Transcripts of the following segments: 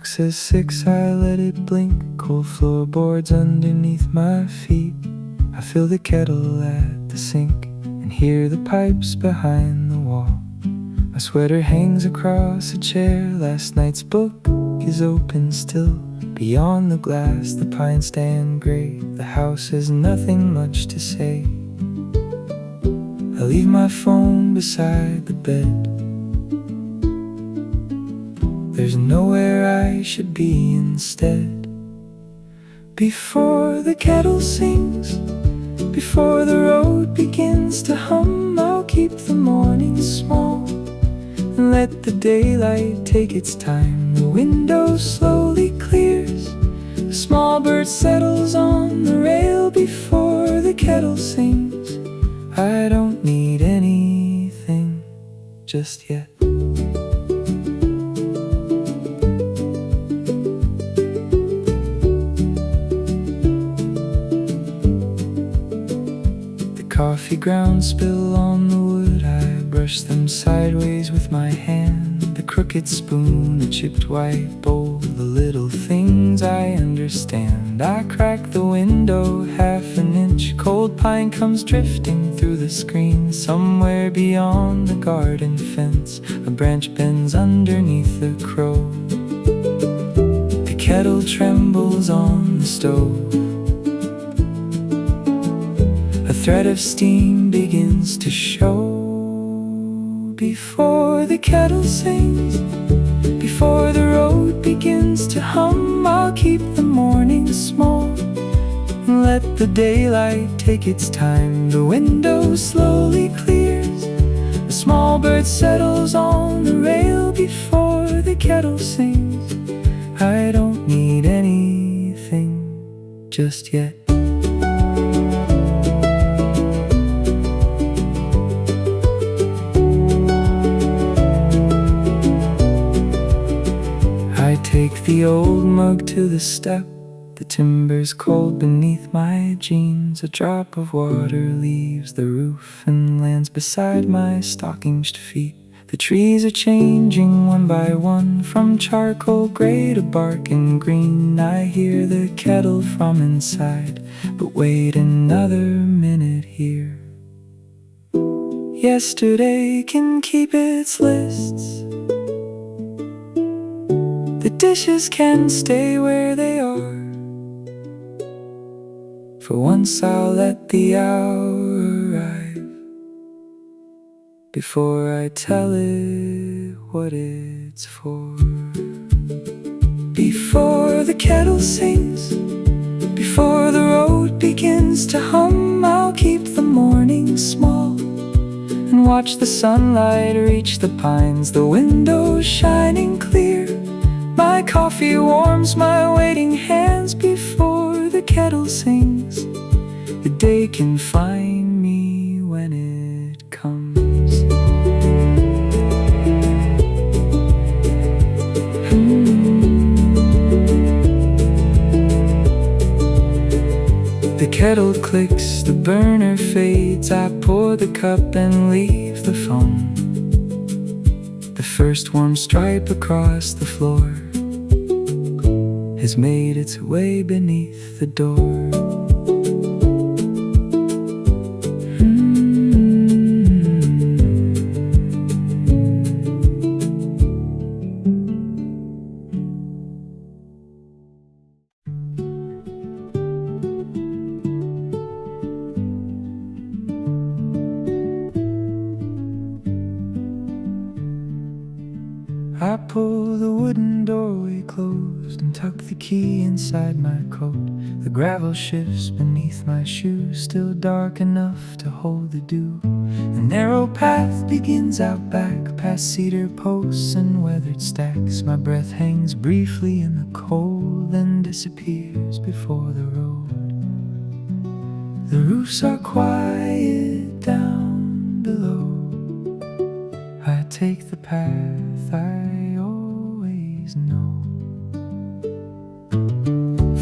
says 6, I let it blink. Cold floorboards underneath my feet. I fill the kettle at the sink and hear the pipes behind the wall. My sweater hangs across a chair. Last night's book is open still. Beyond the glass, the pines stand gray. The house has nothing much to say. I leave my phone beside the bed. There's nowhere I should be instead. Before the kettle sings, before the road begins to hum, I'll keep the morning small and let the daylight take its time. The window slowly clears, a small bird settles on the rail. Before the kettle sings, I don't need anything just yet. Coffee grounds spill on the wood. I brush them sideways with my hand. The crooked spoon, the chipped white bowl, the little things I understand. I crack the window half an inch. Cold pine comes drifting through the screen. Somewhere beyond the garden fence, a branch bends underneath the crow. The kettle trembles on the stove. A thread of steam begins to show. Before the kettle sings, before the road begins to hum, I'll keep the morning small and let the daylight take its time. The window slowly clears, a small bird settles on the rail. Before the kettle sings, I don't need anything just yet. Take the old mug to the step. The timber's cold beneath my jeans. A drop of water leaves the roof and lands beside my stockinged feet. The trees are changing one by one, from charcoal gray to bark and green. I hear the kettle from inside, but wait another minute here. Yesterday can keep its lists. The dishes can stay where they are. For once I'll let the hour arrive before I tell it what it's for. Before the kettle sings, before the road begins to hum, I'll keep the morning small and watch the sunlight reach the pines. The window shining clear, my coffee warms my waiting hands. Before the kettle sings, the day can find me when it comes. The kettle clicks, the burner fades. I pour the cup and leave the phone. The first warm stripe across the floor has made its way beneath the door. I pull the wooden doorway closed and tuck the key inside my coat. The gravel shifts beneath my shoes, still dark enough to hold the dew. A narrow path begins out back, past cedar posts and weathered stacks. My breath hangs briefly in the cold, then disappears before the road. The roofs are quiet down below. I take the path I always know.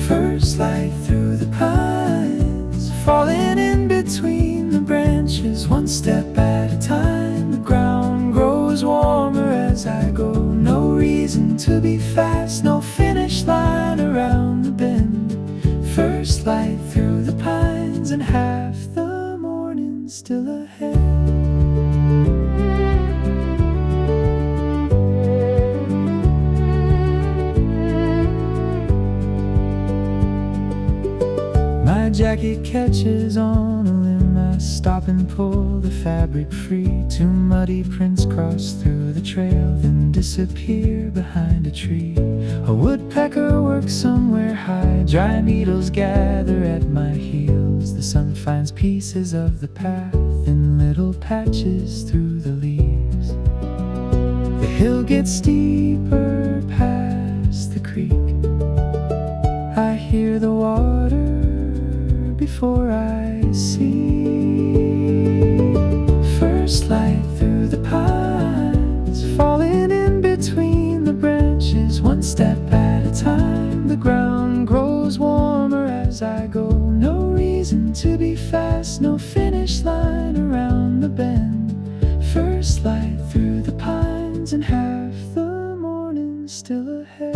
First light through the pines, falling in between the branches, one step at a time. The ground grows warmer as I go. No reason to be fast, no fear First light through the pines and half the morning still ahead. My jacket catches on a limb, I stop and pull the fabric free. Two muddy prints cross through the trail, then disappear behind a tree. A woodpecker works somewhere high, dry needles gather at my heels. The sun finds pieces of the path in little patches through the leaves. The hill gets steeper past the creek. I hear the water before I see. First light through the pines, falling in between the branches, one step at a time. The ground grows warmer as I go. No reason to be fast, no finish line around the bend. First light through the pines and half the morning still ahead.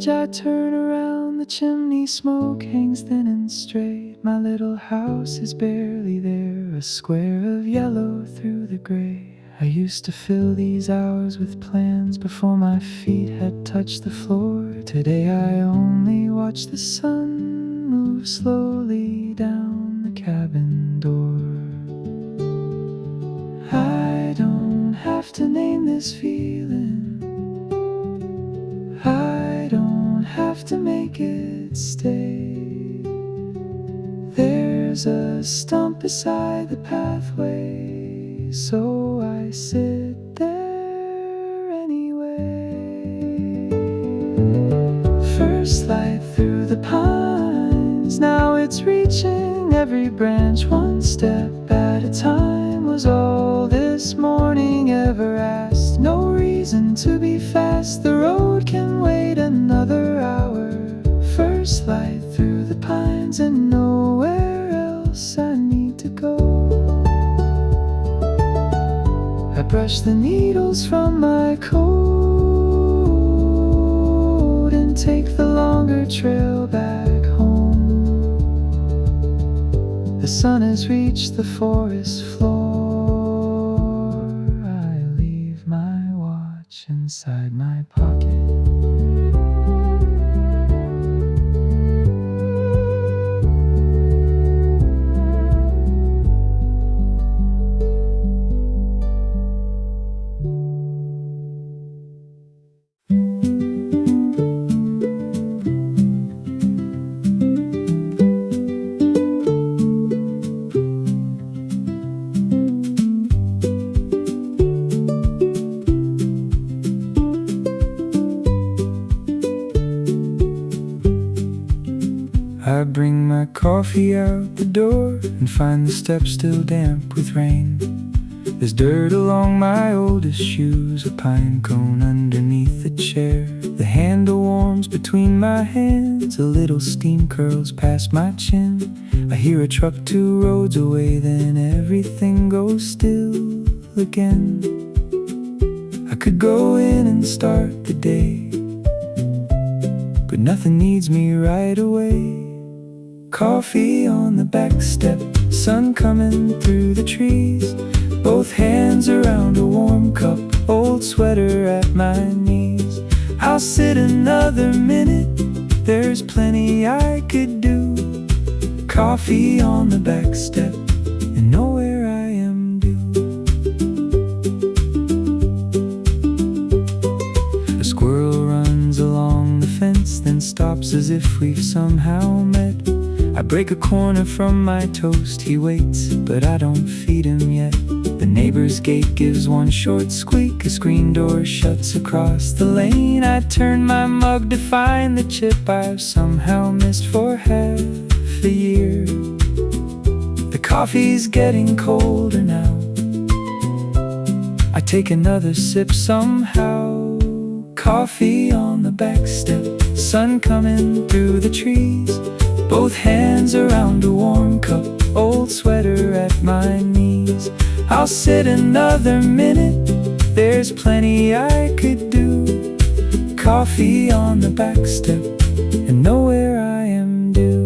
I turn around, the chimney smoke hangs thin and straight. My little house is barely there, a square of yellow through the gray. I used to fill these hours with plans before my feet had touched the floor. Today I only watch the sun move slowly down the cabin door. I don't have to name this feeling, I don't have to make it stay. There's a stump beside the pathway, so I sit there anyway. First light through the pines, now it's reaching every branch. One step at a time was all this morning ever asked. No reason to be fast, the road can wait another hour. First light through the pines and nowhere else I need to go. I brush the needles from my coat and take the longer trail back home. The sun has reached the forest floor. I leave my watch inside my pocket. I bring my coffee out the door and find the steps still damp with rain. There's dirt along my oldest shoes, a pine cone underneath the chair. The handle warms between my hands, a little steam curls past my chin. I hear a truck 2 roads away, then everything goes still again. I could go in and start the day, but nothing needs me right away. Coffee on the back step, sun coming through the trees. Both hands around a warm cup, old sweater at my knees. I'll sit another minute, there's plenty I could do. Coffee on the back step, and nowhere I am due. A squirrel runs along the fence, then stops as if we've somehow met. I break a corner from my toast, he waits, but I don't feed him yet. The neighbor's gate gives one short squeak, a screen door shuts across the lane. I turn my mug to find the chip I've somehow missed for half a year. The coffee's getting colder now, I take another sip somehow. Coffee on the back step, sun coming through the trees, both hands around a warm cup, old sweater at my knees. I'll sit another minute, there's plenty I could do. Coffee on the back step, and know where I am due.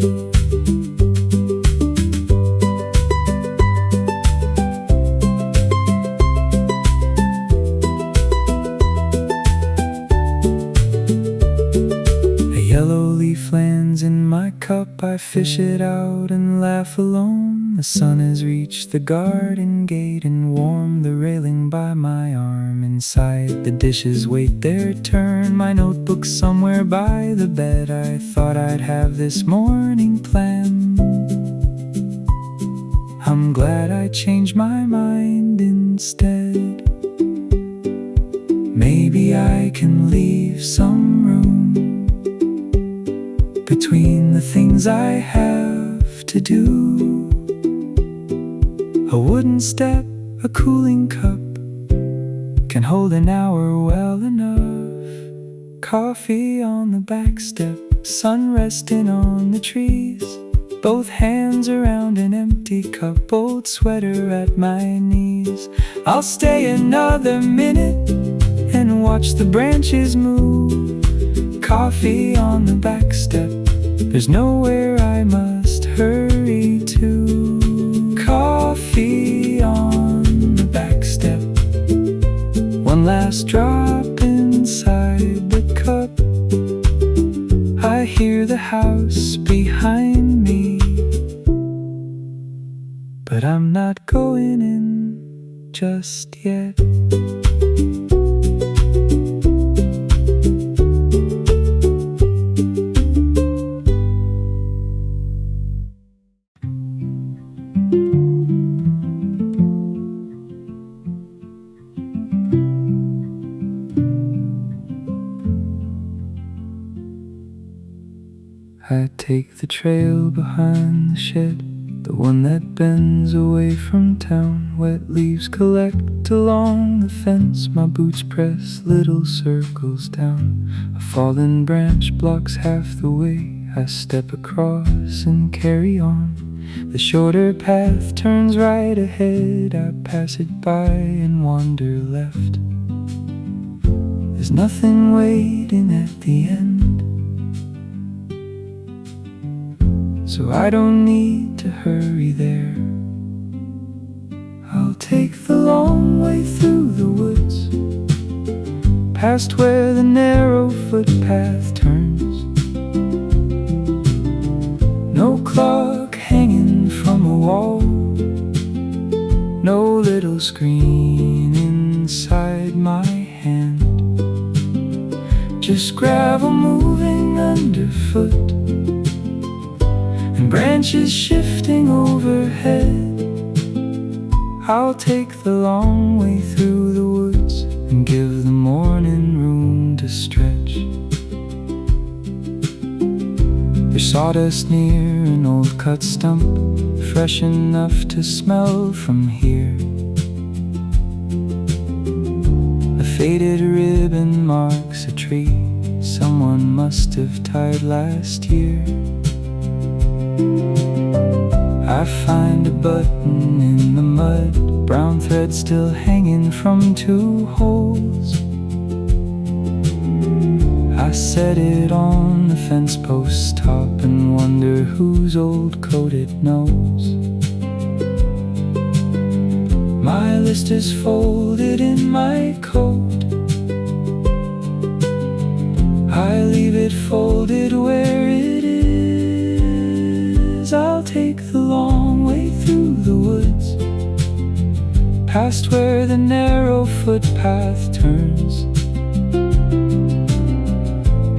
A yellow leaf lands in my cup, I fish it out and laugh alone. The sun has reached the garden gate and warmed the railing by my arm. Inside, the dishes wait their turn, my notebook somewhere by the bed. I thought I'd have this morning planned. I'm glad I changed my mind instead. Maybe I can leave some room between the things I have to do. A wooden step, a cooling cup, can hold an hour well enough. Coffee on the back step, sun resting on the trees, both hands around an empty cup, old sweater at my knees. I'll stay another minute and watch the branches move. Coffee on the back step, there's nowhere I must hurry to. Coffee on the back step, one last drop inside the cup. I hear the house behind me, but I'm not going in just yet. I take the trail behind the shed, the one that bends away from town. Wet leaves collect along the fence, my boots press little circles down. A fallen branch blocks half the way, I step across and carry on. The shorter path turns right ahead, I pass it by and wander left. There's nothing waiting at the end, so I don't need to hurry there. I'll take the long way through the woods, past where the narrow footpath turns. No clock hanging from a wall, no little screen inside my hand, just gravel moving underfoot, branches shifting overhead. I'll take the long way through the woods and give the morning room to stretch. There's sawdust near an old cut stump, fresh enough to smell from here. A faded ribbon marks a tree someone must have tied last year. I find a button in the mud, brown thread still hanging from two holes. I set it on the fence post top and wonder whose old coat it knows. My list is folded in my coat, I leave it folded where it is. I'll take the long way through the woods, past where the narrow footpath turns.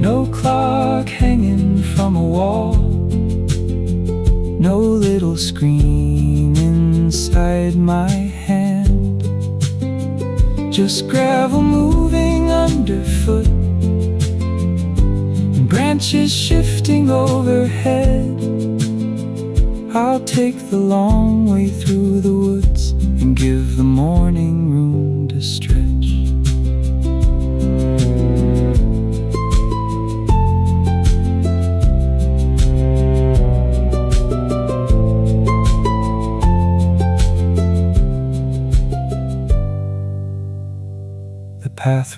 No clock hanging from a wall, no little screen inside my hand, just gravel moving underfoot, branches shifting overhead. I'll take the long way through the woods and give the morning room to stretch.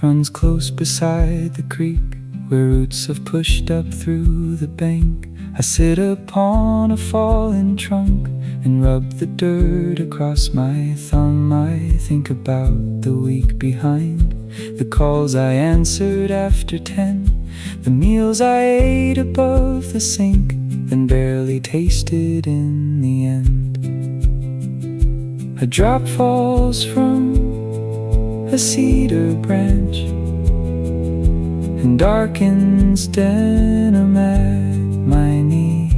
runs close beside the creek, where roots have pushed up through the bank. I sit upon a fallen trunk and rub the dirt across my thumb. I think about the week behind, the calls I answered after 10, the meals I ate above the sink, then barely tasted in the end. A drop falls from a cedar branch and darkens denim at my knee.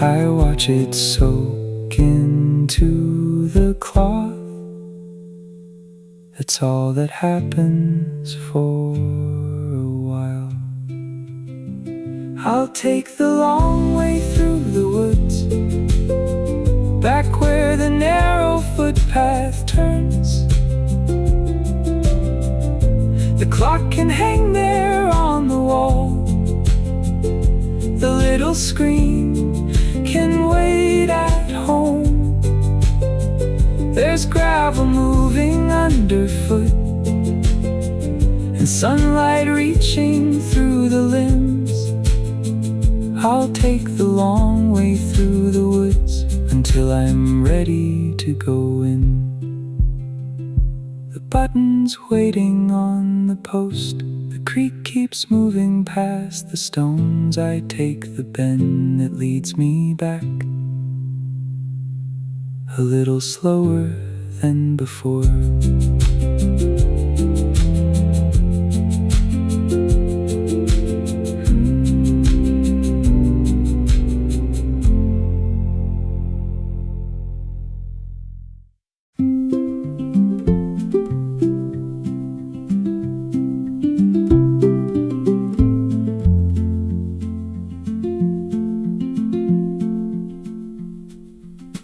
I watch it soak into the cloth. That's all that happens for a while. I'll take the long way through the woods, back where the narrow footpath turns. The clock can hang there on the wall, the little screen can wait at home. There's gravel moving underfoot and sunlight reaching through the limbs. I'll take the long way through the woods until I'm ready to go in. The button's waiting on the post, the creek keeps moving past the stones. I take the bend that leads me back, a little slower than before.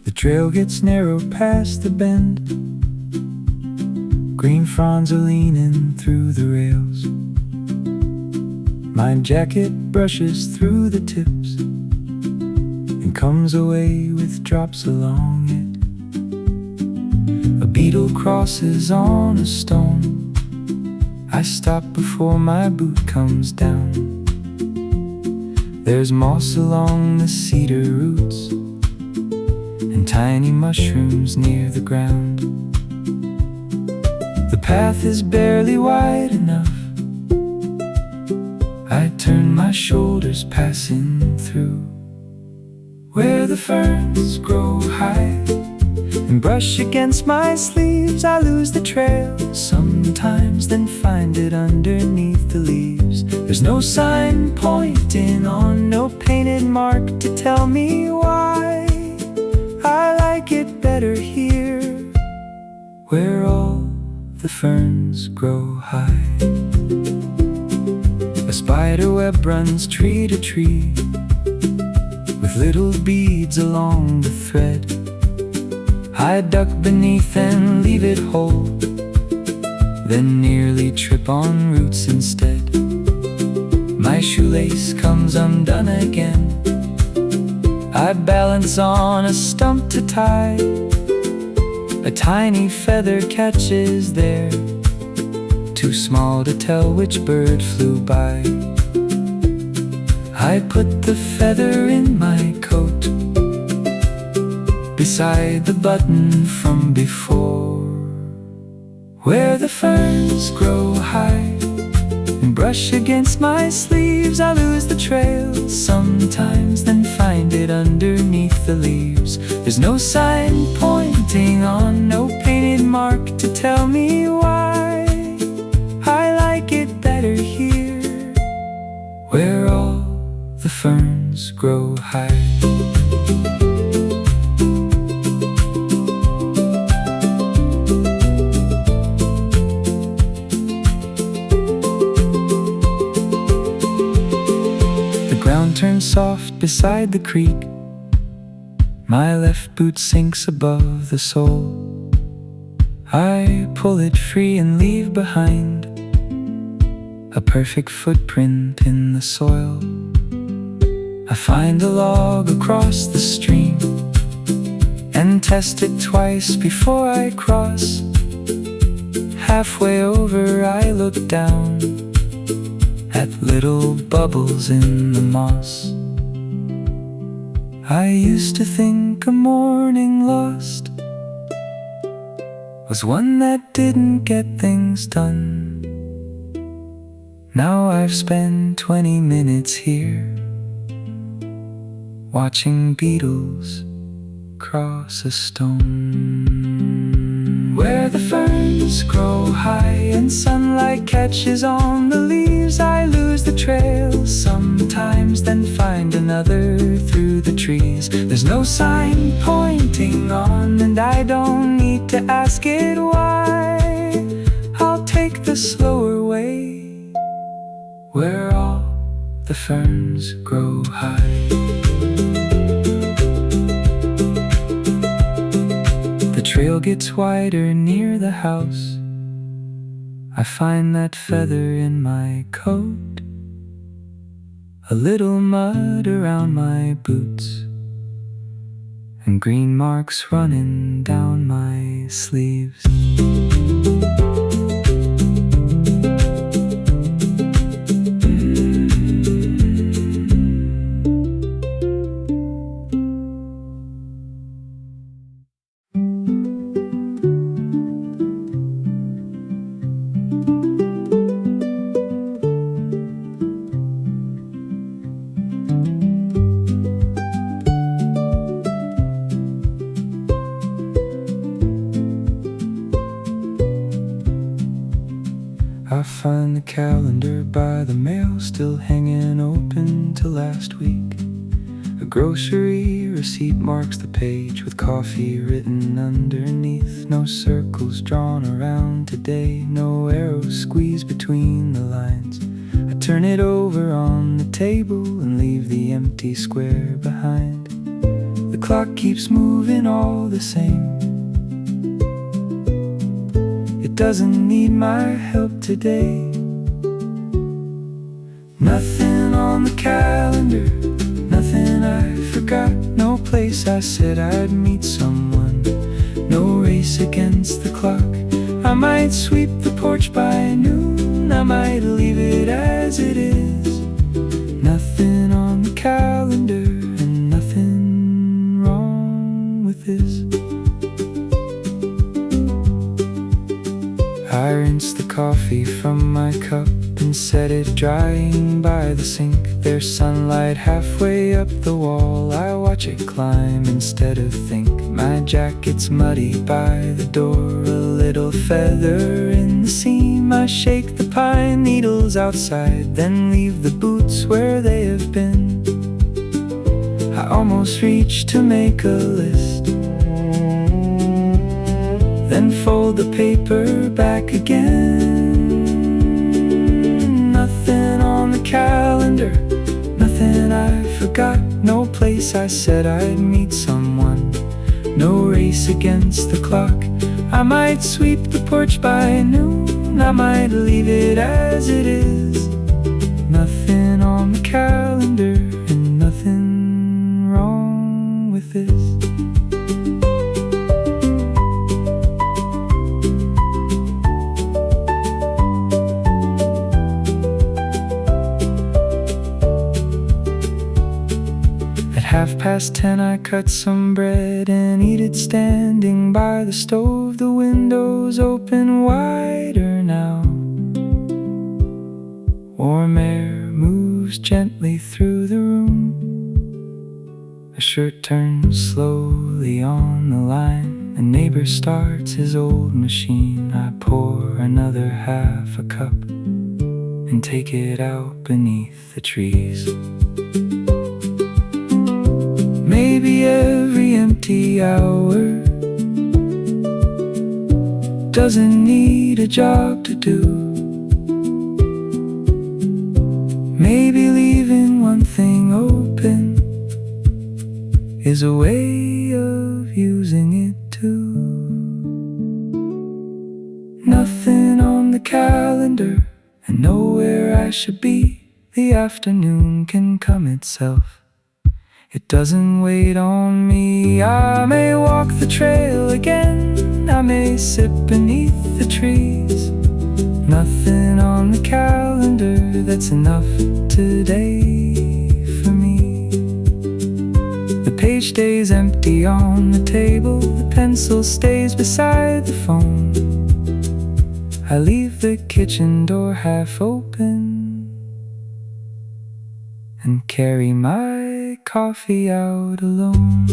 The trail gets narrow past the bend, green fronds are leaning through the rails. My jacket brushes through the tips and comes away with drops along it. A beetle crosses on a stone. I stop before my boot comes down. There's moss along the cedar roots and tiny mushrooms near the ground. The path is barely wide enough. I turn my shoulders passing through where the ferns grow high and brush against my sleeves. I lose the trail sometimes, then find it underneath the leaves. There's no sign pointing on, no painted mark to tell me why. I like it better here, where all the ferns grow high. A spider web runs tree to tree, with little beads along the thread. I duck beneath and leave it whole, then nearly trip on roots instead. My shoelace comes undone again. I balance on a stump to tie. A tiny feather catches there, too small to tell which bird flew by. I put the feather in my coat, beside the button from before, where the ferns grow high and brush against my sleeves. I lose the trail sometimes, then find it underneath the leaves. There's no sign pointing on, no painted mark to tell me why. I like it better here, where all the ferns grow high. Turns soft beside the creek. My left boot sinks above the sole. I pull it free and leave behind a perfect footprint in the soil. I find a log across the stream and test it twice before I cross. Halfway over I look down at little bubbles in the moss. I used to think a morning lost was one that didn't get things done. Now I've spent 20 minutes here watching beetles cross a stone. Where the ferns grow high and sunlight catches on the leaves, I lose the trail sometimes, then find another through the trees. There's no sign pointing on, and I don't need to ask it why. I'll take the slower way, where all the ferns grow high. The trail gets wider near the house. I find that feather in my coat, a little mud around my boots, and green marks running down my sleeves. I find the calendar by the mail still hanging open till last week. A grocery receipt marks the page with coffee written underneath. No circles drawn around today, no arrows squeezed between the lines. I turn it over on the table and leave the empty square behind. The clock keeps moving all the same. It doesn't need my help today. Nothing on the calendar, nothing I forgot. No place I said I'd meet someone, no race against the clock. I might sweep the porch by noon, I might leave it as it is. Nothing on the calendar and nothing wrong with this. I rinse the coffee from my cup and set it drying by the sink. There's sunlight halfway up the wall, I watch it climb instead of think. My jacket's muddy by the door, a little feather in the seam. I shake the pine needles outside, then leave the boots where they have been. I almost reach to make a list, then fold the paper back again. Nothing on the calendar, nothing I forgot. No place I said I'd meet someone, no race against the clock. I might sweep the porch by noon, I might leave it as it is. Nothing on the calendar and nothing wrong with this. At 10:30 I cut some bread and eat it standing by the stove. The windows open wider now. Warm air moves gently through the room. A shirt turns slowly on the line. A neighbor starts his old machine. I pour another half a cup and take it out beneath the trees. Maybe every empty hour doesn't need a job to do. Maybe leaving one thing open is a way of using it too. Nothing on the calendar and nowhere I should be. The afternoon can come itself. It doesn't wait on me. I may walk the trail again, I may sit beneath the trees. Nothing on the calendar that's enough today for me. The page stays empty on the table, the pencil stays beside the phone. I leave the kitchen door half open and carry my coffee out alone.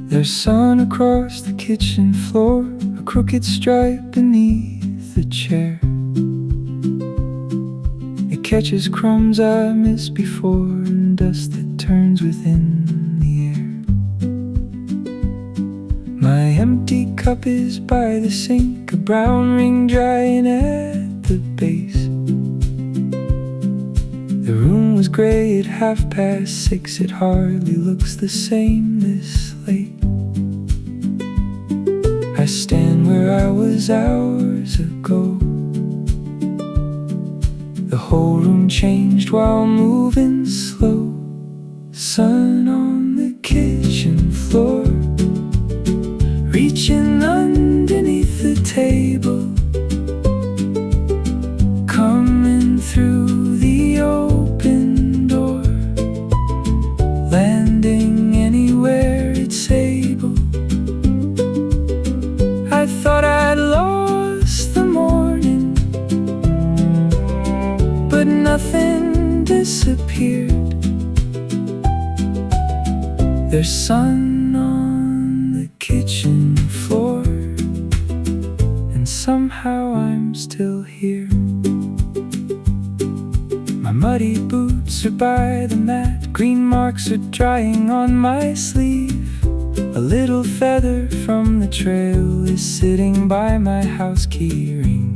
There's sun across the kitchen floor, a crooked stripe beneath the chair. It catches crumbs I missed before and dust that turns within the air. My empty cup is by the sink, a brown ring drying at the base. The room was gray at 6:30. It hardly looks the same this late. I stand where I was hours ago. The whole room changed while moving slow. Sun on the kitchen floor, reaching underneath the table, coming through the open door, landing anywhere it's able. I thought I'd lost the morning, but nothing disappeared. There's sun on the kitchen floor, and somehow I'm still here. My muddy boots are by the mat, green marks are drying on my sleeve. A little feather from the trail is sitting by my house key ring.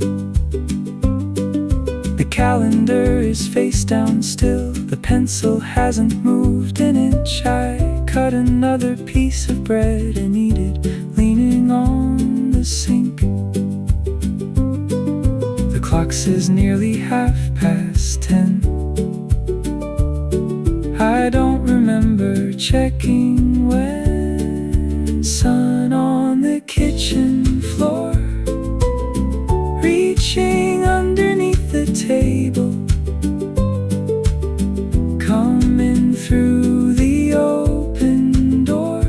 The calendar is face down still, the pencil hasn't moved an inch. I cut another piece of bread and eat it, leaning on the sink. The clock says nearly 10:30. I don't remember checking when. Sun on the kitchen floor, reaching underneath the table, coming through the open door,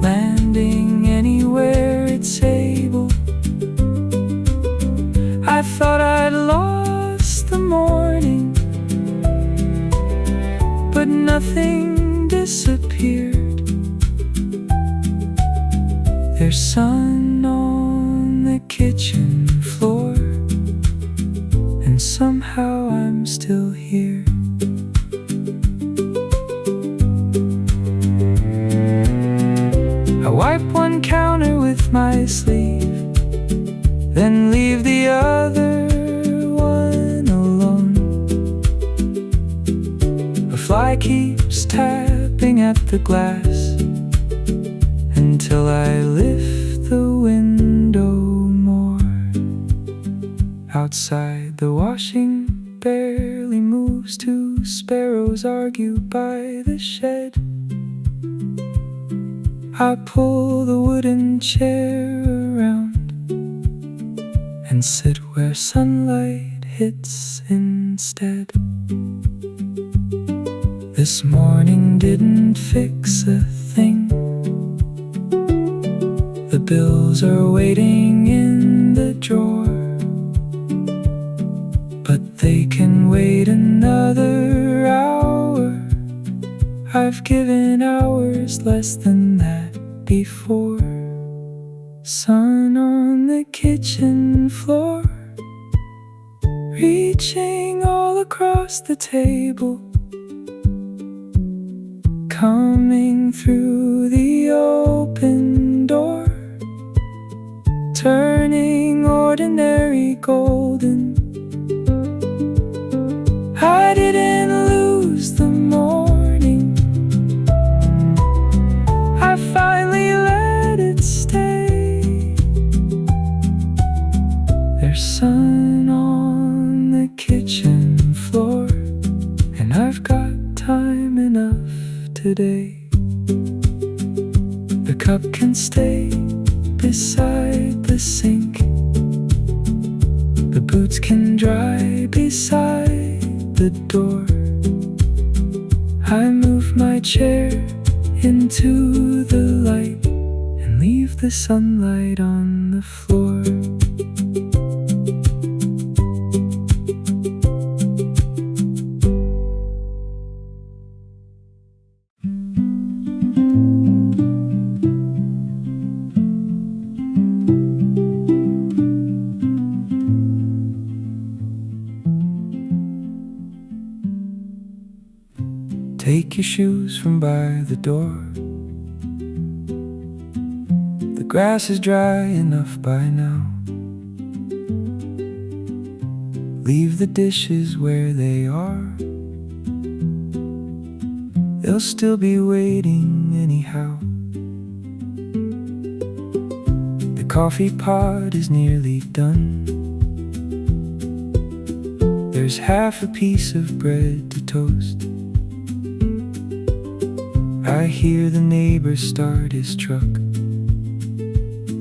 landing anywhere it's able. I thought I'd lost the morning, but nothing disappeared. There's sun on the kitchen floor, and somehow I'm still here. I wipe one counter with my sleeve, then leave the other one alone. A fly keeps tapping at the glass until I lift the window more. Outside, the washing barely moves. Two sparrows argue by the shed. I pull the wooden chair around and sit where sunlight hits instead. This morning didn't fix a thing. The bills are waiting in the drawer, but they can wait another hour. I've given hours less than that before. Sun on the kitchen floor, reaching all across the table, coming through the open door, turning ordinary golden. I didn't lose the morning, I finally let it stay. There's sun on the kitchen floor, and I've got time enough today. The cup can stay beside the sink, the boots can dry beside the door. I move my chair into the light and leave the sunlight on the floor. Take your shoes from by the door. The grass is dry enough by now. Leave the dishes where they are, they'll still be waiting anyhow. The coffee pot is nearly done. There's half a piece of bread to toast. I hear the neighbor start his truck,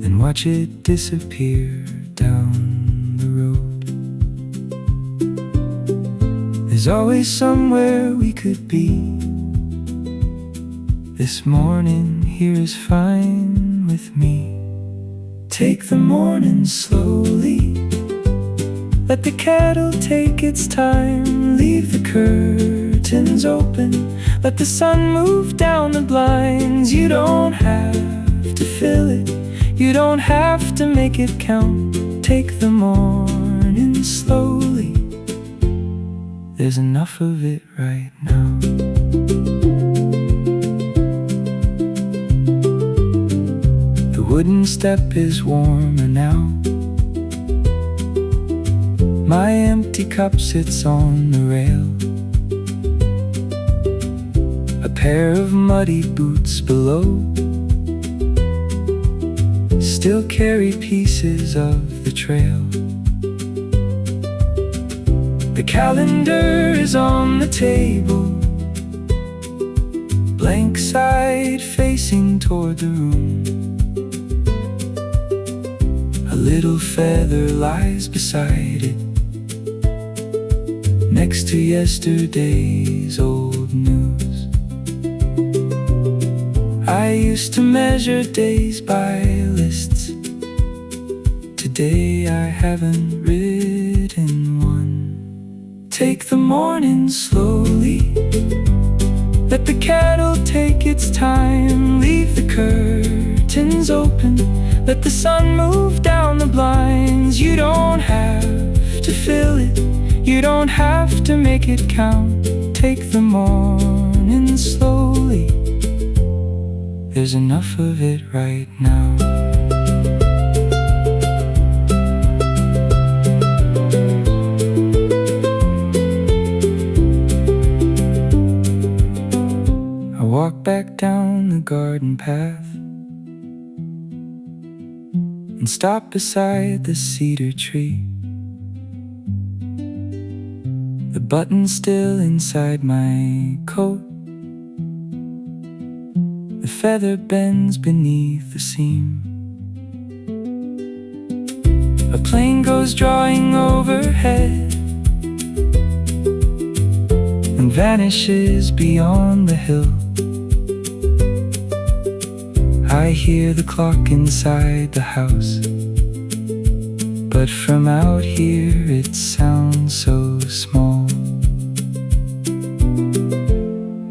then watch it disappear down the road. There's always somewhere we could be. This morning here is fine with me. Take the morning slowly, let the kettle take its time. Leave the curtains open, let the sun move down the blinds. You don't have to fill it, you don't have to make it count. Take the morning slowly, there's enough of it right now. The wooden step is warmer now. My empty cup sits on the rail. A pair of muddy boots below still carry pieces of the trail. The calendar is on the table, blank side facing toward the room. A little feather lies beside it, next to yesterday's old news. I used to measure days by lists. Today I haven't written one. Take the morning slowly, let the kettle take its time. Leave the curtains open, let the sun move down the blinds. You don't have to fill it, you don't have to make it count. Take the morning slowly, there's enough of it right now. I walk back down the garden path and stop beside the cedar tree. The button's still inside my coat, the feather bends beneath the seam. A plane goes drawing overhead and vanishes beyond the hill. I hear the clock inside the house, but from out here it sounds so small.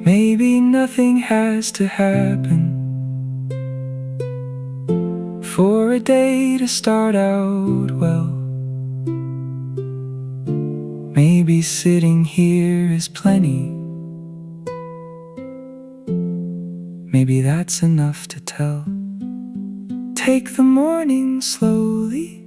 Maybe nothing has to happen for a day to start out well. Maybe sitting here is plenty, maybe that's enough to tell. Take the morning slowly,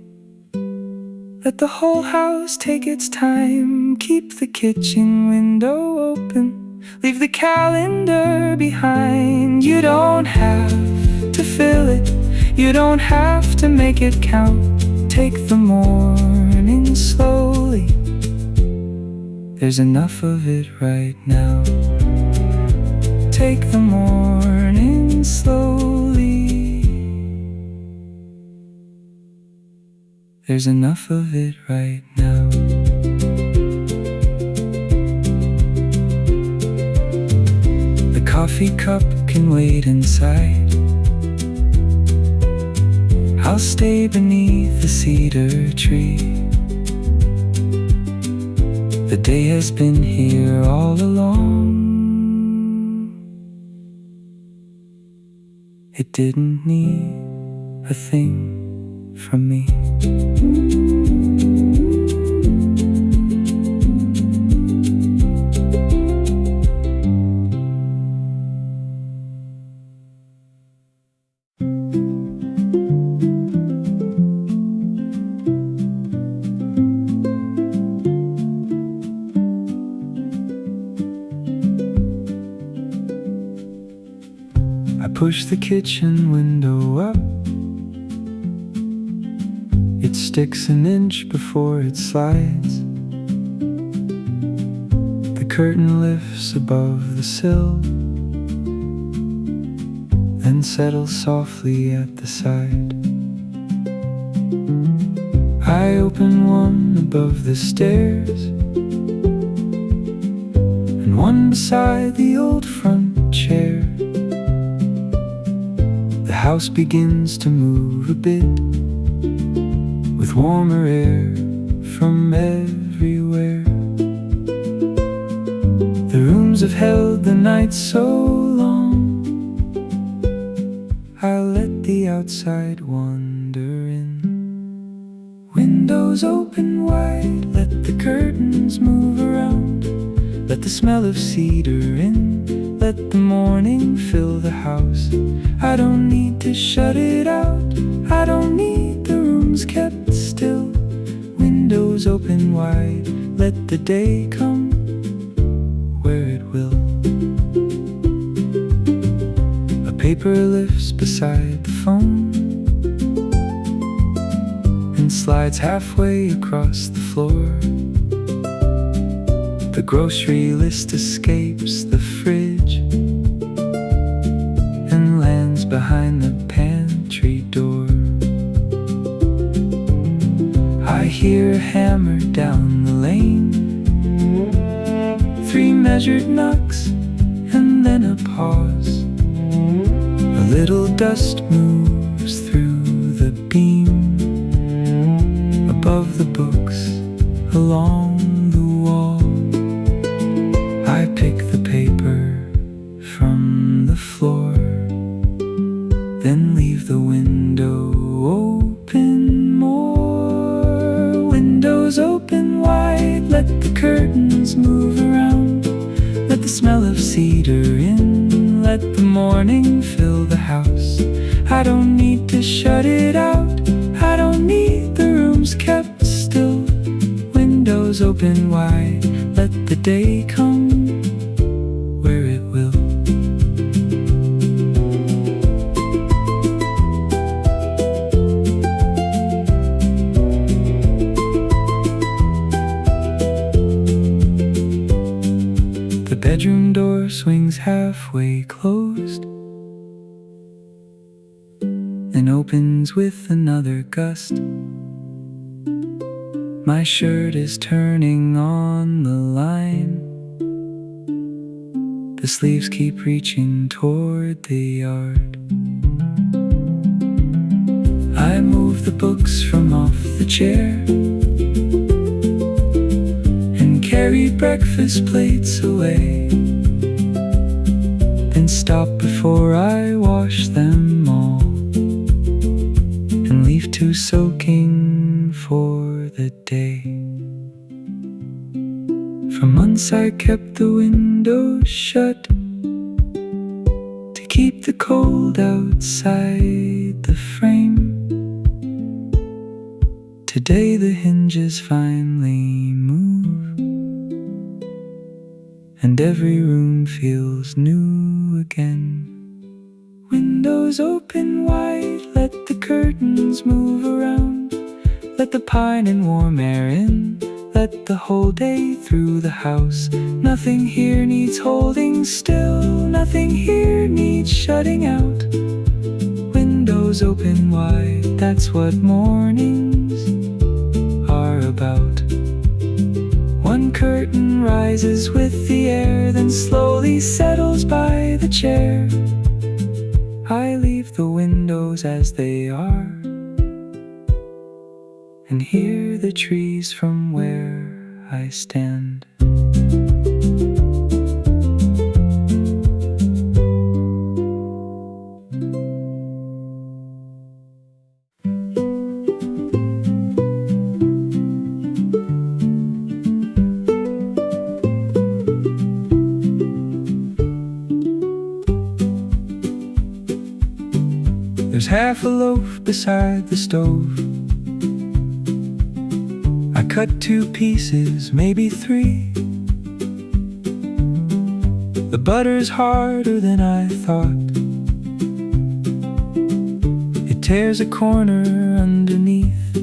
let the whole house take its time. Keep the kitchen window open, leave the calendar behind. You don't have to fill it, you don't have to make it count. Take the morning slowly, there's enough of it right now. Take the morning slowly, there's enough of it right now. The coffee cup can wait inside, I'll stay beneath the cedar tree. The day has been here all along, it didn't need a thing from me. I push the kitchen window up, it sticks an inch before it slides. The curtain lifts above the sill, then settles softly at the side. I open one above the stairs, and one beside the old front chair. The house begins to move a bit, with warmer air from everywhere. The rooms have held the night so long, I'll let the outside wander in. Windows open wide, let the curtains move around. Let the smell of cedar in, let the morning fill the house. I don't need to shut it out, I don't need the rooms kept still. Windows open wide, let the day come where it will. A paper lifts beside the phone and slides halfway across the floor. The grocery list escapes the fridge and lands behind the pantry door. I hear a hammer down the lane, 3 measured knocks and then a pause. A little dust moves through the beam above the books along the wall. I pick the paper from the floor, then leave the window open more. Windows open wide, let the curtains move around. Let the smell of cedar in, let the morning fill the house. I don't need to shut it out, I don't need the rooms kept still. Windows open wide, let the day come where it will. The bedroom door swings halfway closed and opens with another gust. My shirt is turning on the line, the sleeves keep reaching toward the yard. I move the books from off the chair and carry breakfast plates away, then stop before I wash them all and leave 2 soaking for the day. For months I kept the window shut to keep the cold outside the frame. Today the hinges finally move, and every room feels new again. Windows open wide, let the curtains move around. Let the pine and warm air in, let the whole day through the house. Nothing here needs holding still, nothing here needs shutting out. Windows open wide, that's what mornings are about. One curtain rises with the air, then slowly settles by the chair. I leave the windows as they are, and hear the trees from where I stand. There's half a loaf beside the stove. I cut 2 pieces, maybe 3. The butter's harder than I thought. It tears a corner underneath.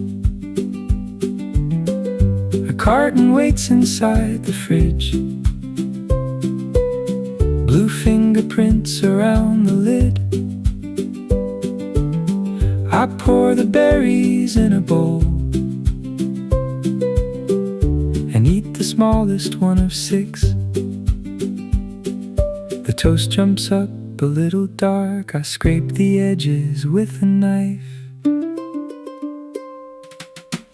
A carton waits inside the fridge. Blue fingerprints around the lid. I pour the berries in a bowl and eat the smallest one of 6. The toast jumps up a little dark. I scrape the edges with a knife.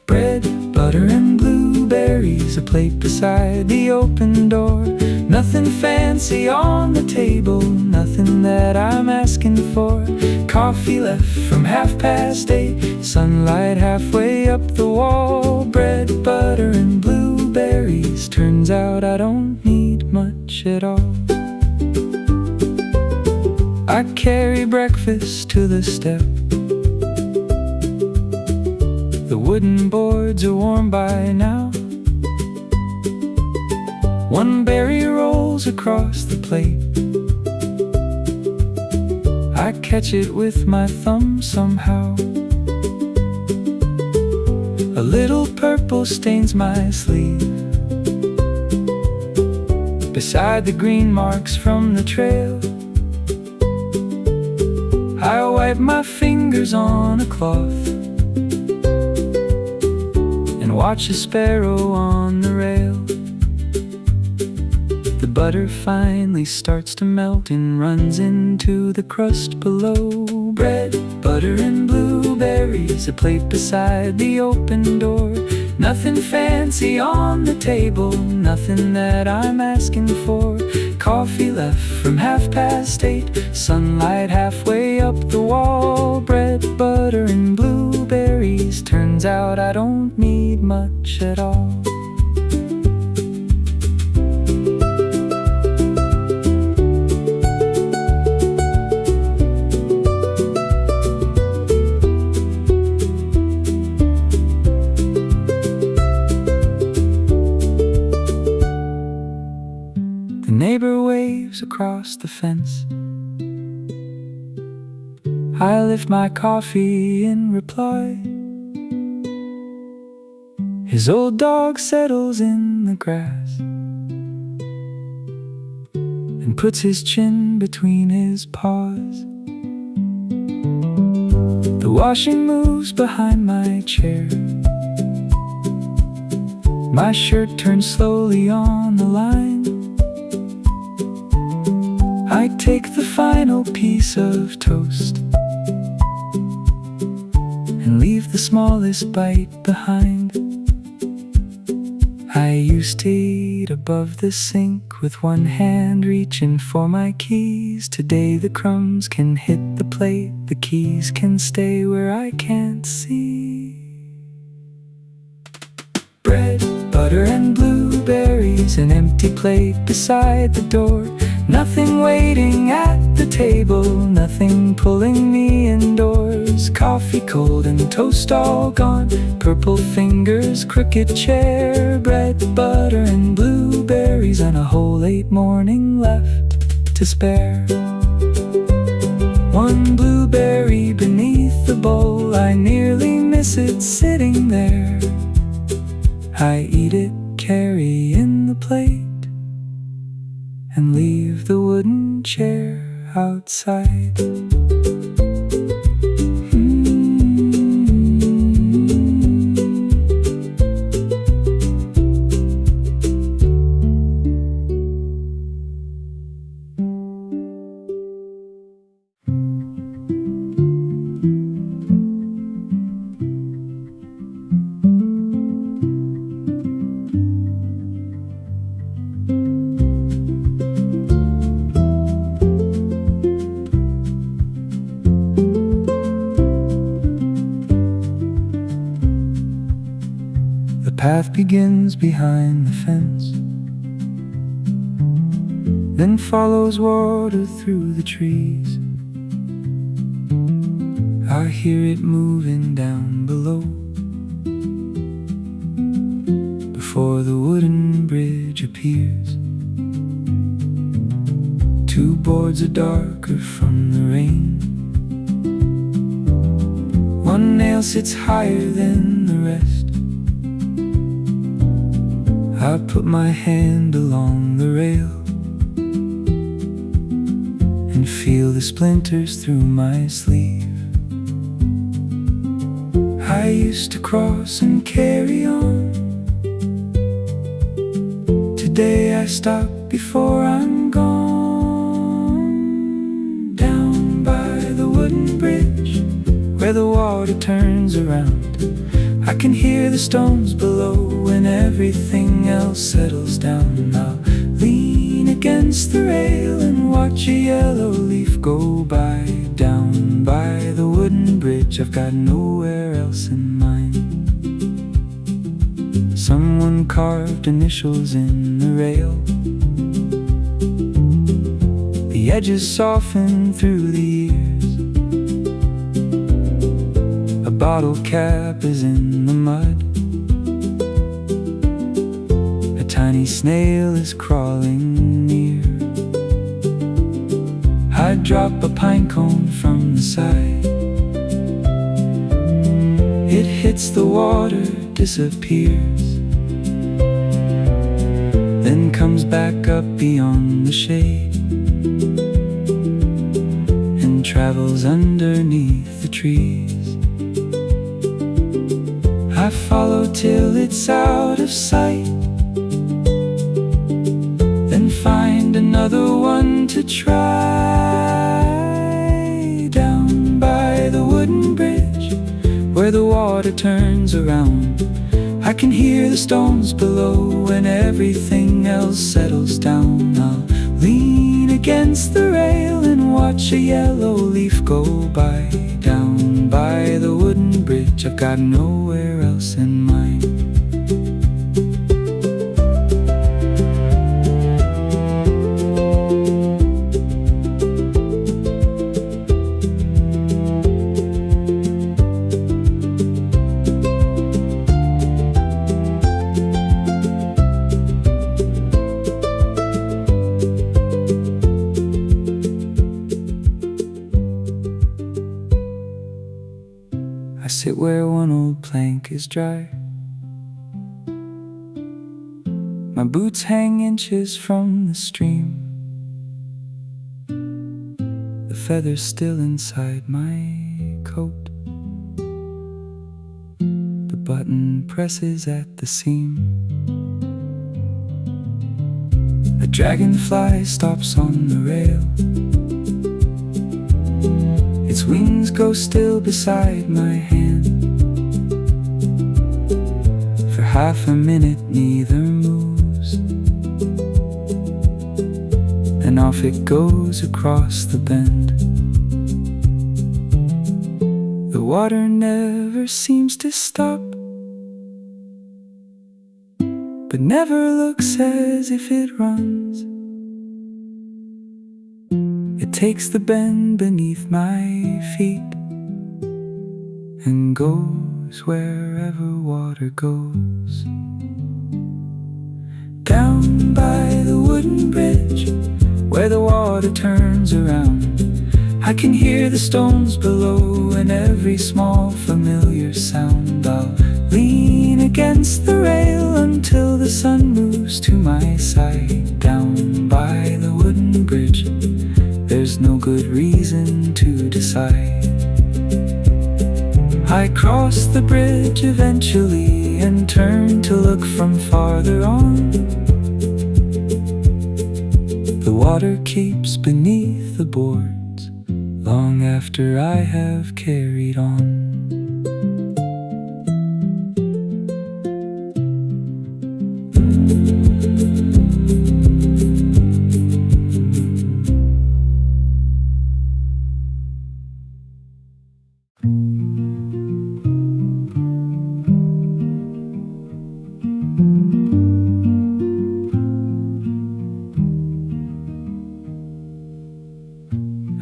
Bread, butter and blueberries, a plate beside the open door. Nothing fancy on the table, nothing that I'm asking for. Coffee left from 8:30, sunlight halfway up the wall. Bread, butter and blueberries, turns out I don't need much at all. I carry breakfast to the step. The wooden boards are warm by now. One berry rolls across the plate. I catch it with my thumb somehow. A little purple stains my sleeve. Beside the green marks from the trail, I wipe my fingers on a cloth and watch a sparrow on the rail. The butter finally starts to melt and runs into the crust below. Bread, butter and blueberries, a plate beside the open door. Nothing fancy on the table, nothing that I'm asking for. Coffee left from 8:30, sunlight halfway up the wall. Bread, butter and blueberries, turns out I don't need much at all. Neighbor waves across the fence. I lift my coffee in reply. His old dog settles in the grass and puts his chin between his paws. The washing moves behind my chair. My shirt turns slowly on the line. I take the final piece of toast and leave the smallest bite behind. I used to eat above the sink with one hand reaching for my keys. Today the crumbs can hit the plate, the keys can stay where I can't see. Bread, butter and blueberries, an empty plate beside the door. Nothing waiting at the table, nothing pulling me indoors. Coffee cold and toast all gone, purple fingers, crooked chair, bread, butter and blueberries, and a whole late morning left to spare. One blueberry beneath the bowl, I nearly miss it sitting there. I eat it, carry in the plate, and leave the wooden chair outside. The path begins behind the fence, then follows water through the trees. I hear it moving down below, before the wooden bridge appears. Two boards are darker from the rain. One nail sits higher than the rest. I put my hand along the rail and feel the splinters through my sleeve. I used to cross and carry on. Today I stop before I'm gone. Down by the wooden bridge, where the water turns around, I can hear the stones below when everything else settles down. I'll lean against the rail and watch a yellow leaf go by. Down by the wooden bridge, I've got nowhere else in mind. Someone carved initials in the rail. The edges soften through the years. A bottle cap is in the mud. A tiny snail is crawling near. I drop a pine cone from the side. It hits the water, disappears, then comes back up beyond the shade and travels underneath the trees. I follow till it's out of sight, then find another one to try. Down by the wooden bridge, where the water turns around, I can hear the stones below when everything else settles down. I'll lean against the rail and watch a yellow leaf go by. Down by the wooden bridge, I've got nowhere else in mind. I sit where one old plank is dry. My boots hang inches from the stream. The feather's still inside my coat. The button presses at the seam. A dragonfly stops on the rail. Its wings go still beside my hand. For half a minute neither moves, then off it goes across the bend. The water never seems to stop, but never looks as if it runs. takes the bend beneath my feet and goes wherever water goes. Down by the wooden bridge, where the water turns around, I can hear the stones below and every small familiar sound. I'll lean against the rail until the sun moves to my side. Down by the wooden bridge, there's no good reason to decide. I cross the bridge eventually and turn to look from farther on. The water keeps beneath the boards long after I have carried on.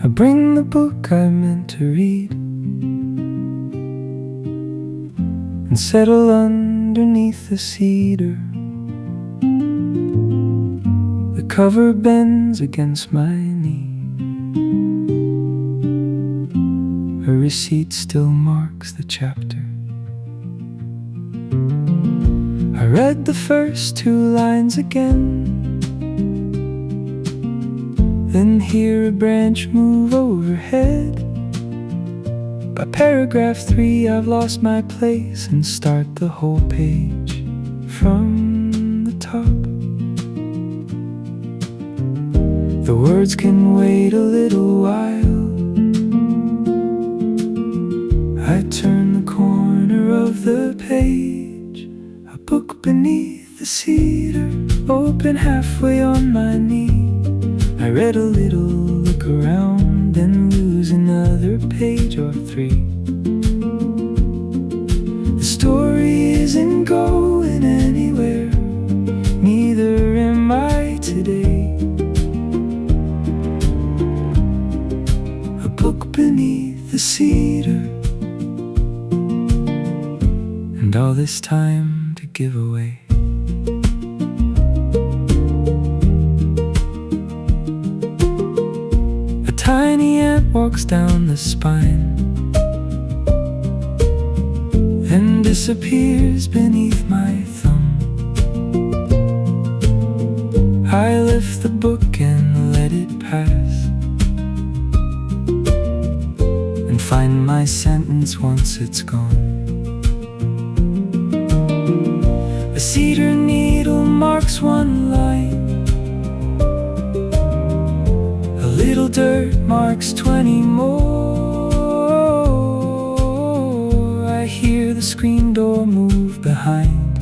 I bring the book I meant to read and settle underneath the cedar. The cover bends against my knee. A receipt still marks the chapter. I read the first 2 lines again, then hear a branch move overhead. By paragraph 3 I've lost my place and start the whole page from the top. The words can wait a little while. I turn the corner of the page, a book beneath the cedar, open halfway on my knee. I read a little, look around, then lose another page or 3. The story isn't going anywhere, neither am I today. A book beneath the cedar, and all this time to give away. Tiny ant walks down the spine, then disappears beneath my thumb. I lift the book and let it pass, and find my sentence once it's gone. A cedar needle marks 1 line, little dirt marks 20 more. I hear the screen door move behind,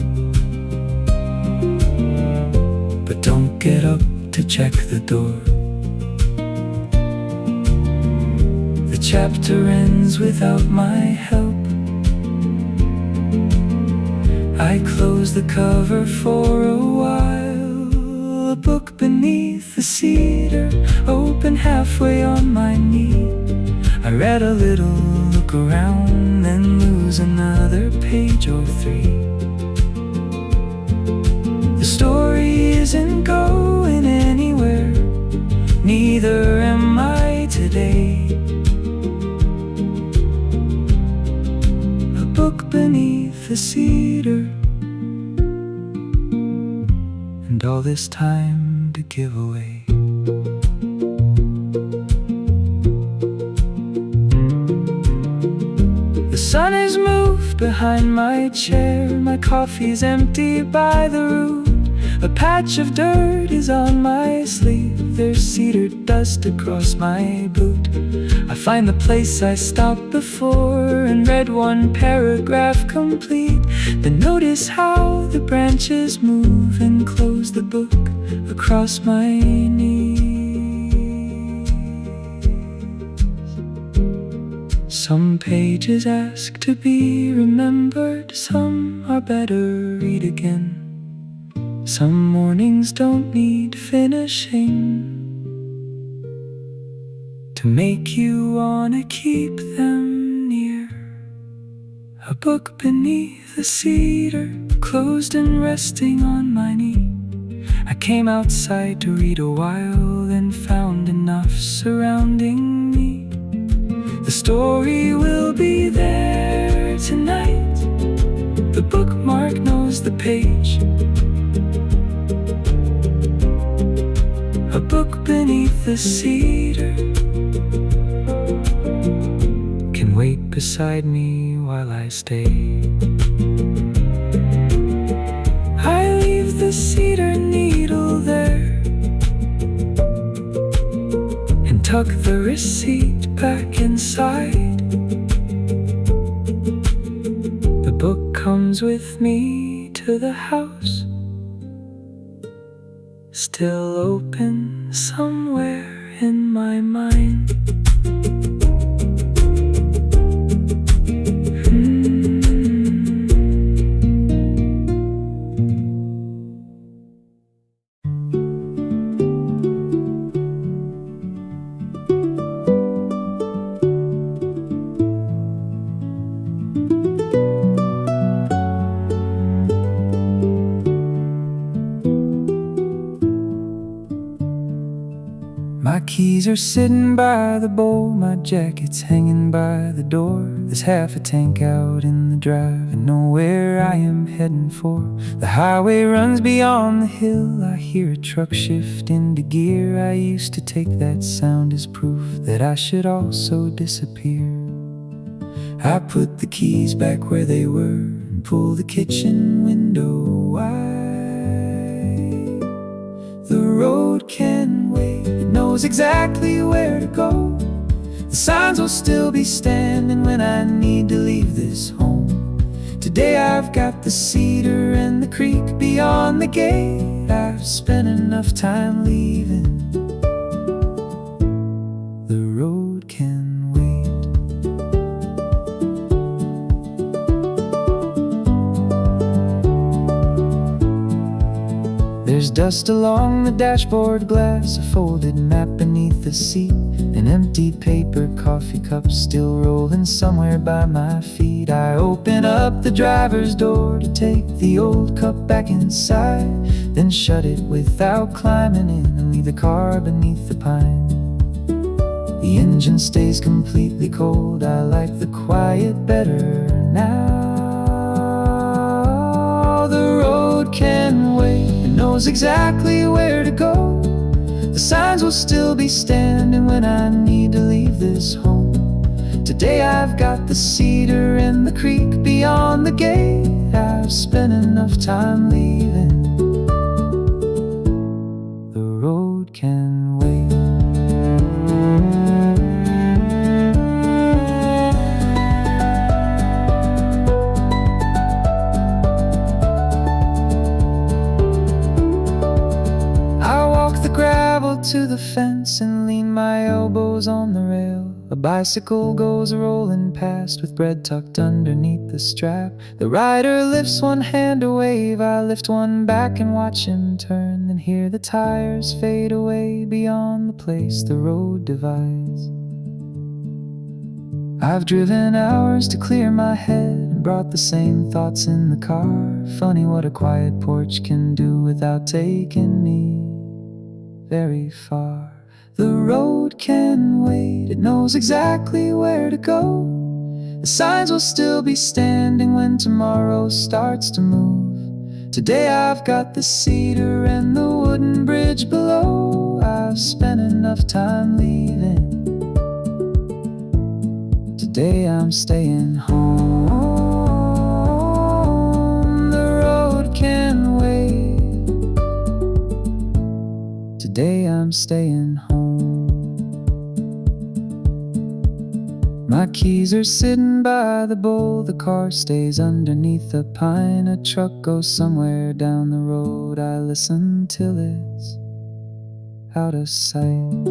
but don't get up to check the door. The chapter ends without my help. I close the cover for a while. A book beneath the cedar, open halfway on my knee. I read a little, look around, then lose another page or 3. The story isn't going anywhere, neither am I today. A book beneath the cedar, and all this time to give away. The sun has moved behind my chair, my coffee's empty by the root. A patch of dirt is on my sleeve, there's cedar dust across my boot. I find the place I stopped before and read 1 paragraph complete. Then notice how the branches move and close the book across my knees. Some pages ask to be remembered, some are better read again. Some mornings don't need finishing. to make you wanna keep them near. A book beneath a cedar, closed and resting on my knee. I came outside to read a while, then found enough surrounding me. The story will be there tonight. The bookmark knows the page. A book beneath the cedar can wait beside me while I stay. I leave the cedar needle there and tuck the receipt back inside. The book comes with me to the house, still open somewhere in my mind. My keys are sitting by the bowl, my jacket's hanging by the door. There's half a tank out in the drive, and know where I am heading for. The highway runs beyond the hill, I hear a truck shift into gear. I used to take that sound as proof that I should also disappear. I put the keys back where they were and pull the kitchen window wide. The road can wait, it knows exactly where to go. The signs will still be standing when I need to leave this home. Today I've got the cedar and the creek beyond the gate. I've spent enough time leaving. The road can wait. There's dust along the dashboard glass, a folded map beneath the seat, an empty paper coffee cup still rolling somewhere by my feet. I open up the driver's door to take the old cup back inside, then shut it without climbing in and leave the car beneath the pine. The engine stays completely cold, I like the quiet better now. The road can wait, knows exactly where to go. The signs will still be standing when I need to leave this home. Today I've got the cedar and the creek beyond the gate. I've spent enough time leaving. The road can wait. To the fence and lean my elbows on the rail. A bicycle goes rolling past with bread tucked underneath the strap. The rider lifts one hand to wave, I lift one back and watch him turn, then hear the tires fade away beyond the place the road divides. I've driven hours to clear my head and brought the same thoughts in the car. Funny what a quiet porch can do without taking me very far. The road can wait, it knows exactly where to go. The signs will still be standing when tomorrow starts to move. Today I've got the cedar and the wooden bridge below. I've spent enough time leaving. Today I'm staying home. The road can wait. Today I'm staying home. My keys are sitting by the bowl, the car stays underneath the pine. A truck goes somewhere down the road, I listen till it's out of sight.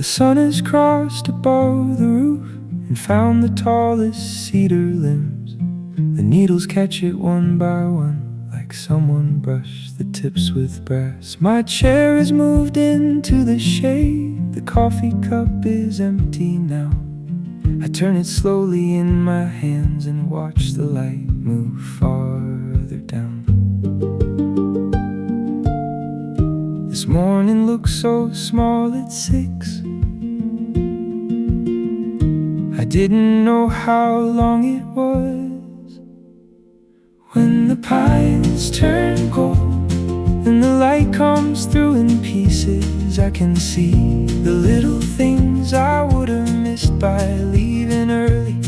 sun has crossed above the roof and found the tallest cedar limbs. The needles catch it one by one, like someone brushed the tips with brass. My chair is moved into the shade, the coffee cup is empty now. I turn it slowly in my hands and watch the light move farther down. This morning looks so small at 6. I didn't know how long it was when the pines turn gold and the light comes through in pieces. I can see the little things I would have missed by leaving early.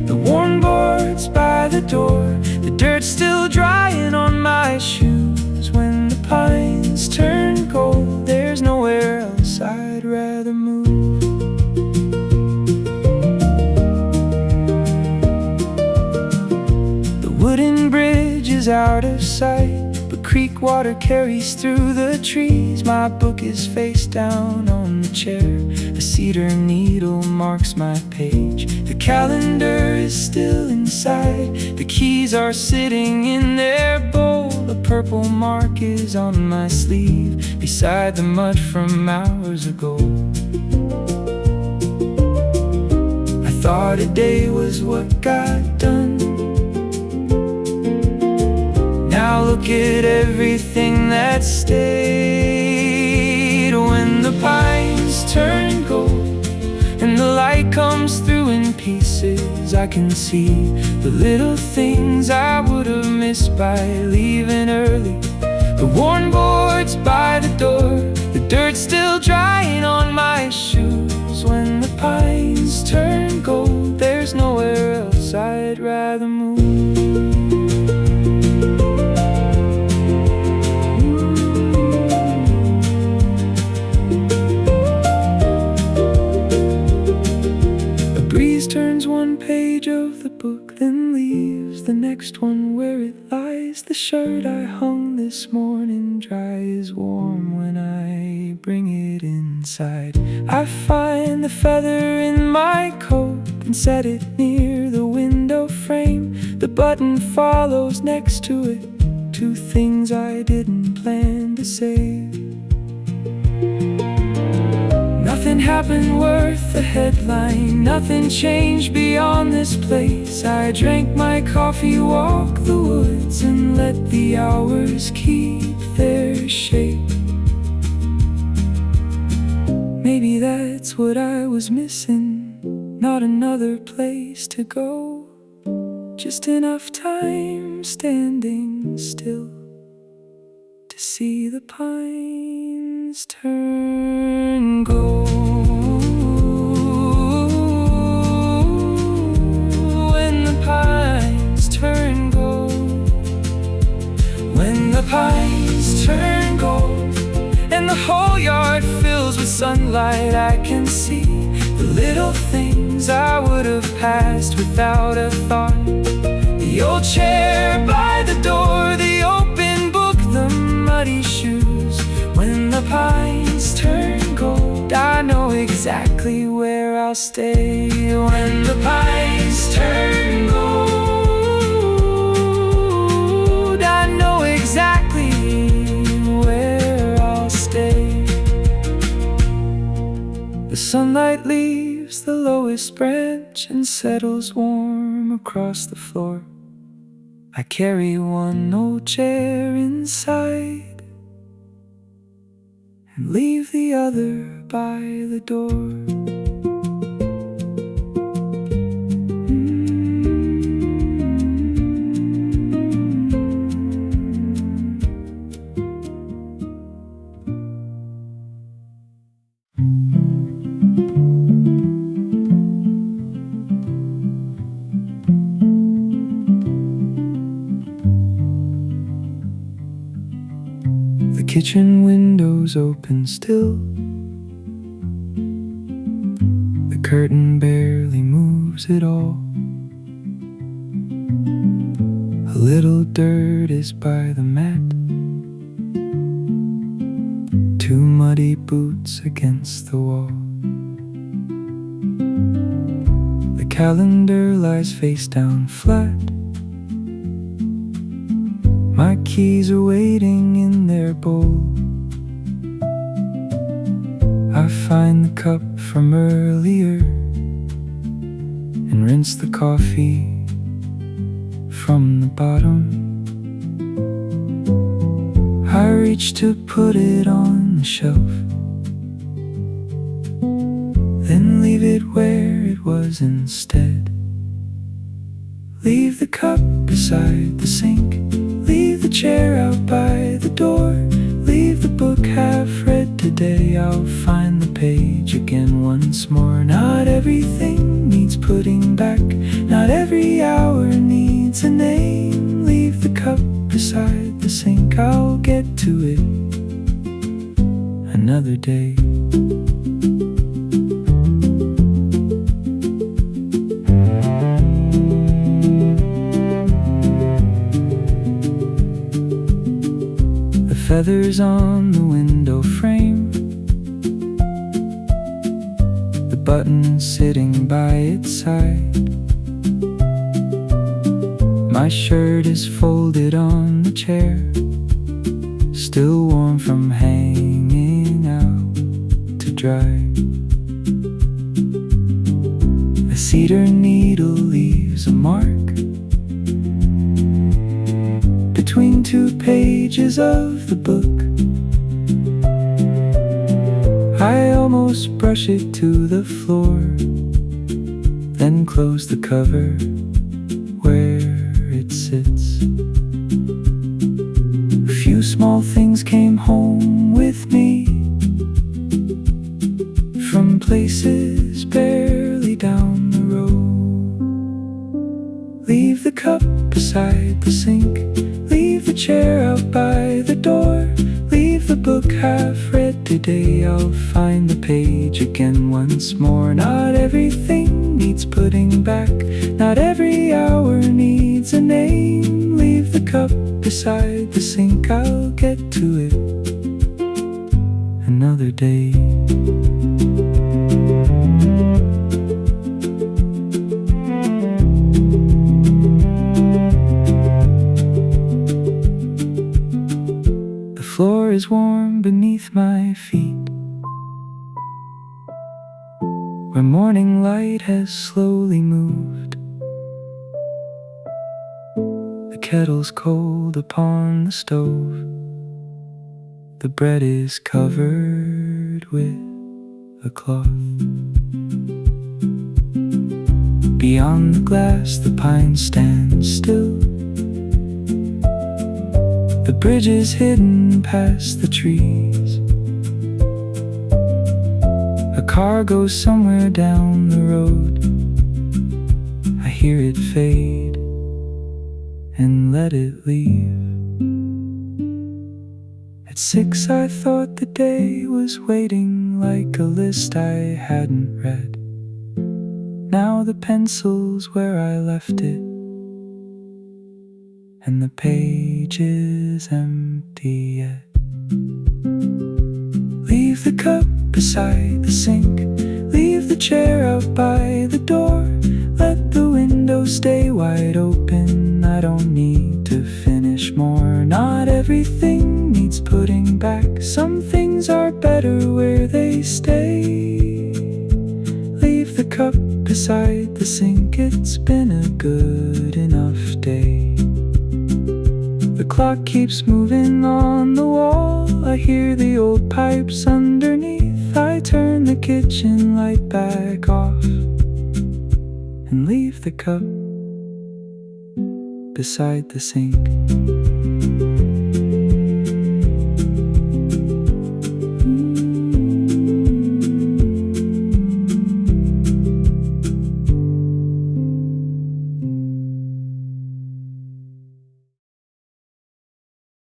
The worn boards by the door, the dirt still drying on my shoes. When the pines turn gold, there's nowhere else I'd rather move. The wooden bridge is out of sight, but creek water carries through the trees. My book is face down on the chair, a cedar needle marks my page. The calendar is still inside, the keys are sitting in their bowl. A purple mark is on my sleeve, beside the mud from hours ago. I thought a day was what got done. Now look at everything that stayed. When the pines turn gold and the light comes through in pieces, I can see the little things I would have missed by leaving early. The worn boards by the door, the dirt still drying on my shoes. When the pines turn gold, there's nowhere else I'd rather move. Turns one page of the book, then leaves the next one where it lies. The shirt I hung this morning dries warm when I bring it inside. I find the feather in my coat and set it near the window frame. The button follows next to it, two things I didn't plan to say. Nothing happened worth the headline, nothing changed beyond this place. I drank my coffee, walked the woods, and let the hours keep their shape. Maybe that's what I was missing, not another place to go, just enough time standing still to see the pines turn gold. When the pines turn gold, when the pines turn gold, and the whole yard fills with sunlight, I can see the little things I would have passed without a thought. The old chair by the door, the open book, the muddy shoes. When the pines turn gold, I know exactly where I'll stay. When the pines turn gold, I know exactly where I'll stay. The sunlight leaves the lowest branch and settles warm across the floor. I carry one old chair inside and leave the other by the door. The kitchen window's open still, the curtain barely moves at all. A little dirt is by the mat, two muddy boots against the wall. calendar lies face down flat. My keys are waiting in their bowl. I find the cup from earlier and rinse the coffee from the bottom. I reach to put it on the shelf, then leave it where it was instead. Leave the cup beside the sink, leave the chair out by the door, leave the book half read today. I'll find the page again once more. Not everything needs putting back, not every hour needs a name. Leave the cup beside the sink, I'll get to it another day. Feathers on the window frame, the button sitting by its side. My shirt is folded on the chair, still warm from hanging out to dry. A cedar needle leaves a mark between two pages of the book. I almost brush it to the floor, then close the cover where it sits. A few small things came home with me from places barely down the road. Leave the cup beside the sink, leave the chair out by the door, leave the book half read today. I'll find the page again once more. Not everything needs putting back, not every hour needs a name. Leave the cup beside the sink, I'll get to it another day. The floor is warm beneath my feet, where morning light has slowly moved. The kettle's cold upon the stove, the bread is covered with a cloth. Beyond the glass the pine stands still, the bridge is hidden past the trees. A car goes somewhere down the road, I hear it fade and let it leave. At 6 I thought the day was waiting like a list I hadn't read. Now the pencil's where I left it, and the page is empty yet. Leave the cup beside the sink, leave the chair out by the door, let the window stay wide open. I don't need to finish more. Not everything needs putting back, some things are better where they stay. Leave the cup beside the sink, it's been a good enough day. The clock keeps moving on the wall, I hear the old pipes underneath. I turn the kitchen light back off and leave the cup beside the sink.